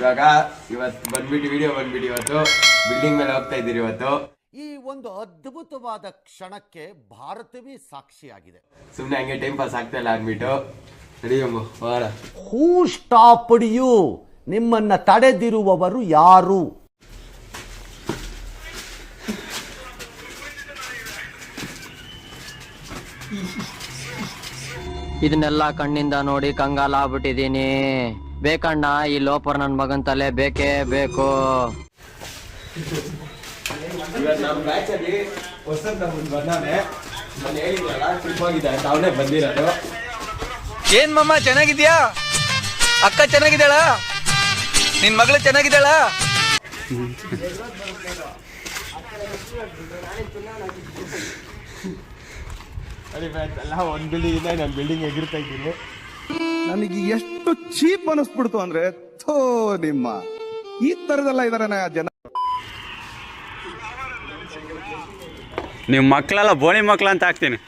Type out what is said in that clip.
ಇವತ್ತು ವಿಡಿಯೋ ಬಂದ್ಬಿಟ್ಟು ಇವತ್ತು ಬಿಲ್ಡಿಂಗ್ ಮೇಲೆ ಹೋಗ್ತಾ ಇದ್ದೀರಿ. ಇವತ್ತು ಈ ಒಂದು ಅದ್ಭುತವಾದ ಕ್ಷಣಕ್ಕೆ ಭಾರತವೇ ಸಾಕ್ಷಿಯಾಗಿದೆ. ಸುಮ್ಮನೆ ಹಂಗೆ ಟೈಮ್ ಪಾಸ್ ಆಗ್ತಾ ಇಲ್ಲ ಅಂದ್ಬಿಟ್ಟು ಹೂ ಸ್ಟಾಪ್ಡ್ ಯು? ನಿಮ್ಮನ್ನ ತಡೆದಿರುವವರು ಯಾರು? ಇದನ್ನೆಲ್ಲ ಕಣ್ಣಿಂದ ನೋಡಿ ಕಂಗಾಲ ಆಗ್ಬಿಟ್ಟಿದೀನಿ. ಬೇಕಣ್ಣ, ಈ ಲೋಪರ್ ನನ್ ಮಗನ್ ತಲೆ ಬೇಕೇ ಬೇಕು. ನಮ್ಮ ಬ್ಯಾಚ್ ಅಲ್ಲಿ ಬಂದಾನೆ, ನಾನು ಹೇಳಿದ್ರಲ್ಲ ಟ್ರಿಪ್ ಹೋಗಿದ್ದೆ ಅಂತ ಅವನೇ ಬಂದಿರೋದು. ಏನ್ ಮಮ್ಮ ಚೆನ್ನಾಗಿದ್ಯಾ? ಅಕ್ಕ ಚೆನ್ನಾಗಿದ್ದಾಳ? ನಿನ್ ಮಗಳು ಚೆನ್ನಾಗಿದ್ದಾಳ? ಎಲ್ಲ ಒಂದ್ ಬಿಲ್ಡಿಂಗ್ ಇಂದ ನಾನು ಬಿಲ್ಡಿಂಗ್ ಎಗಿರ್ತಾ ಇದ್ದೀನಿ. ನನಗೆ ಎಷ್ಟು ಚೀಪ್ ಅನಿಸ್ಬಿಡ್ತು ಅಂದ್ರೆ, ಥೋ ನಿಮ್ಮ ಈ ತರದೆಲ್ಲ ಇದಾರೆ ಜನ. ನಿಮ್ಮ ಮಕ್ಕಳೆಲ್ಲ ಬೋಣಿ ಮಕ್ಳು ಅಂತ ಹಾಕ್ತೀನಿ.